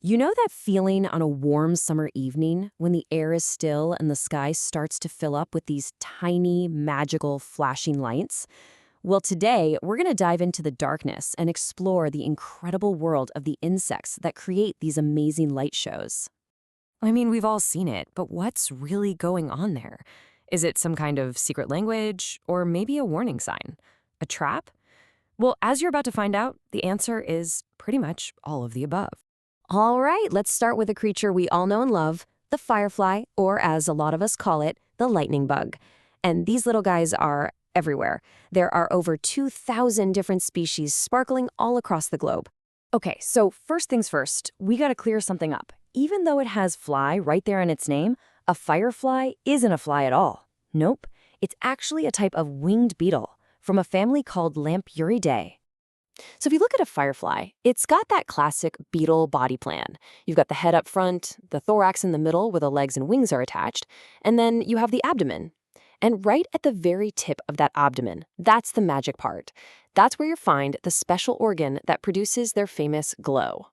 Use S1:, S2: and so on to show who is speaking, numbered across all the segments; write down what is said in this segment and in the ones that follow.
S1: You know that feeling on a warm summer evening when the air is still and the sky starts to fill up with these tiny, magical, flashing lights? Well, today we're going to dive into the darkness and explore the incredible world of the insects that create these amazing light shows. I mean, we've all seen it, but what's really going on there? Is it some kind of secret language, or maybe a warning sign? A trap? Well, as you're about to find out, the answer is pretty much all of the above. All right, let's start with a creature we all know and love, the firefly, or as a lot of us call it, the lightning bug. And these little guys are everywhere. There are over 2,000 different species sparkling all across the globe. Okay, so first things first, we gotta clear something up. Even though it has fly right there in its name, a firefly isn't a fly at all. Nope, it's actually a type of winged beetle from a family called Lampreyridae. So if you look at a firefly, it's got that classic beetle body plan. You've got the head up front, the thorax in the middle where the legs and wings are attached, and then you have the abdomen. And right at the very tip of that abdomen, that's the magic part. That's where you find the special organ that produces their famous glow.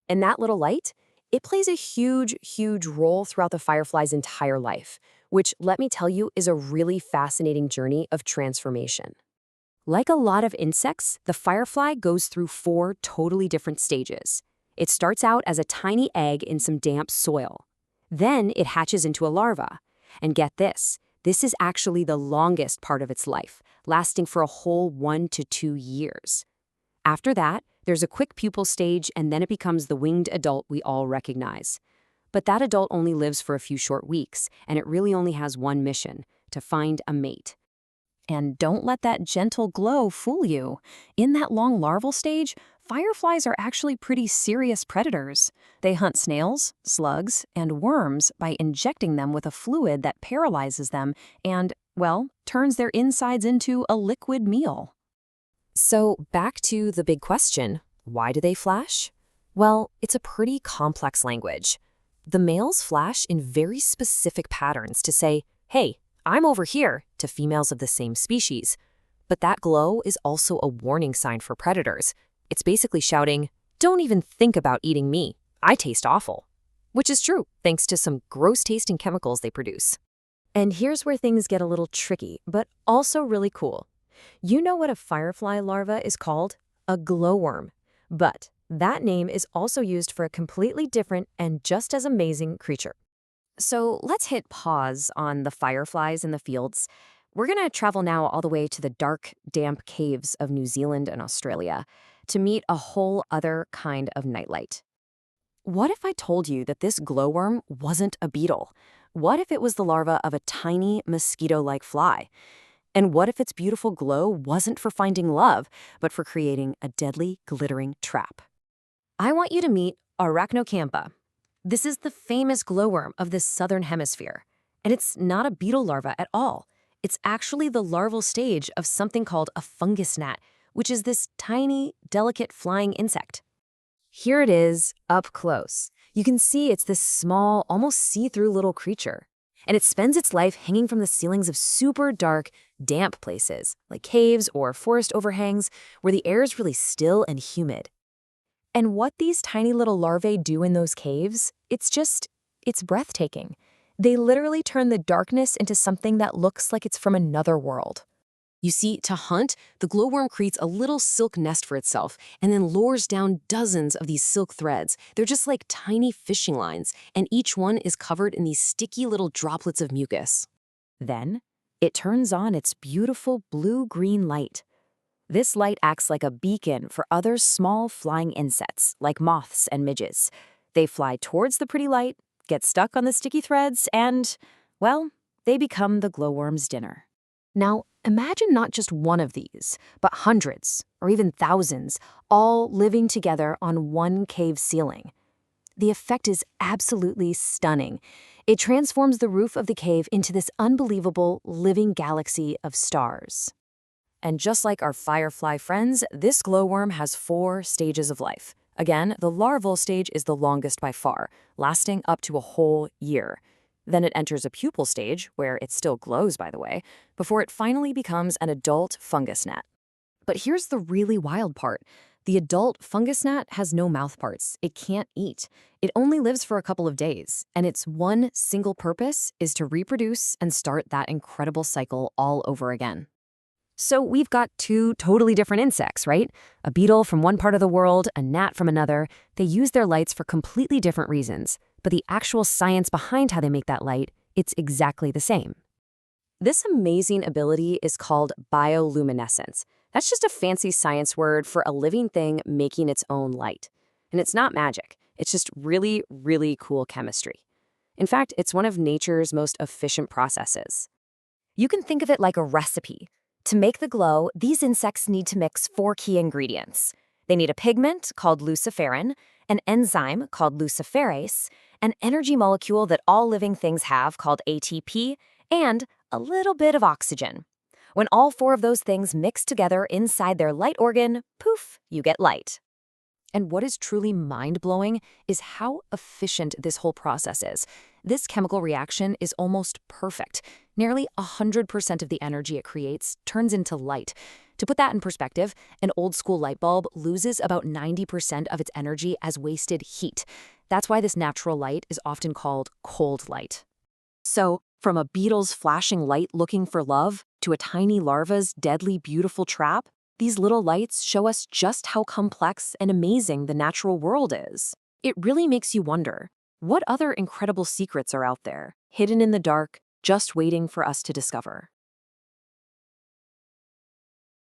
S1: And that little light, it plays a huge, huge role throughout the firefly's entire life, which, let me tell you, is a really fascinating journey of transformation. Like a lot of insects, the firefly goes through 4 totally different stages. It starts out as a tiny egg in some damp soil. Then it hatches into a larva. And get this is actually the longest part of its life, lasting for a whole 1 to 2 years. After that, there's a quick pupal stage, and then it becomes the winged adult we all recognize. But that adult only lives for a few short weeks, and it really only has one mission: to find a mate. And don't let that gentle glow fool you. In that long larval stage, fireflies are actually pretty serious predators. They hunt snails, slugs, and worms by injecting them with a fluid that paralyzes them and, well, turns their insides into a liquid meal. So back to the big question, why do they flash? Well, it's a pretty complex language. The males flash in very specific patterns to say, hey, I'm over here, to females of the same species. But that glow is also a warning sign for predators. It's basically shouting, don't even think about eating me. I taste awful. Which is true, thanks to some gross-tasting chemicals they produce. And here's where things get a little tricky, but also really cool. You know what a firefly larva is called? A glowworm. But that name is also used for a completely different and just as amazing creature. So let's hit pause on the fireflies in the fields. We're going to travel now all the way to the dark, damp caves of New Zealand and Australia to meet a whole other kind of nightlight. What if I told you that this glowworm wasn't a beetle? What if it was the larva of a tiny mosquito-like fly? And what if its beautiful glow wasn't for finding love, but for creating a deadly, glittering trap? I want you to meet Arachnocampa. This is the famous glowworm of the southern hemisphere. And it's not a beetle larva at all. It's actually the larval stage of something called a fungus gnat, which is this tiny, delicate flying insect. Here it is, up close. You can see it's this small, almost see-through little creature. And it spends its life hanging from the ceilings of super dark, damp places, like caves or forest overhangs, where the air is really still and humid. And what these tiny little larvae do in those caves, it's breathtaking. They literally turn the darkness into something that looks like it's from another world. You see, to hunt, the glowworm creates a little silk nest for itself and then lures down dozens of these silk threads. They're just like tiny fishing lines, and each one is covered in these sticky little droplets of mucus. Then, it turns on its beautiful blue-green light. This light acts like a beacon for other small flying insects, like moths and midges. They fly towards the pretty light, get stuck on the sticky threads, and, well, they become the glowworm's dinner. Now, imagine not just one of these, but hundreds, or even thousands, all living together on one cave ceiling. The effect is absolutely stunning. It transforms the roof of the cave into this unbelievable living galaxy of stars. And just like our firefly friends, this glowworm has 4 stages of life. Again, the larval stage is the longest by far, lasting up to a whole year. Then it enters a pupal stage, where it still glows, by the way, before it finally becomes an adult fungus gnat. But here's the really wild part. The adult fungus gnat has no mouthparts. It can't eat. It only lives for a couple of days, and its one single purpose is to reproduce and start that incredible cycle all over again. So we've got two totally different insects, right? A beetle from one part of the world, a gnat from another. They use their lights for completely different reasons, but the actual science behind how they make that light, it's exactly the same. This amazing ability is called bioluminescence. That's just a fancy science word for a living thing making its own light. And it's not magic. It's just really, really cool chemistry. In fact, it's one of nature's most efficient processes. You can think of it like a recipe. To make the glow, these insects need to mix 4 key ingredients. They need a pigment called luciferin, an enzyme called luciferase, an energy molecule that all living things have called ATP, and a little bit of oxygen. When all 4 of those things mix together inside their light organ, poof, you get light. And what is truly mind-blowing is how efficient this whole process is. This chemical reaction is almost perfect. Nearly 100% of the energy it creates turns into light. To put that in perspective, an old-school light bulb loses about 90% of its energy as wasted heat. That's why this natural light is often called cold light. So, from a beetle's flashing light looking for love to a tiny larva's deadly beautiful trap, these little lights show us just how complex and amazing the natural world is. It really makes you wonder, what other incredible secrets are out there, hidden in the dark, just waiting for us to discover?